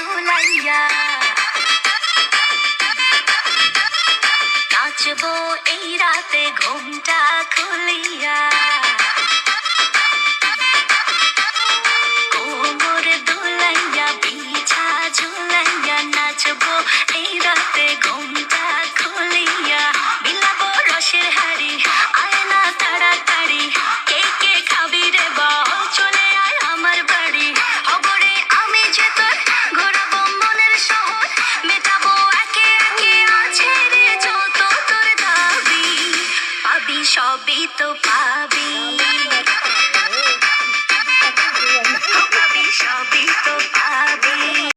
ঝুলাইয়া নাচবো এই রাতে ঘুমটা খুলিয়া কোমর দুলাইয়া বিছা ঝুলাইয়া নাচবো এই রাতে ঘুমটা খুলিয়া বিলাবো রসের হাড়ি আয় না তাড়াতাড়ি কে কে খাবি রে বল চলে আয় আমার বাড়ি হবরে আমি যে তোর ঘোরাবো মনের শহর মেটাবো একে একে আছে রে যত তোর দাবি পাবি সবই তো পাবি পাবি সবই তো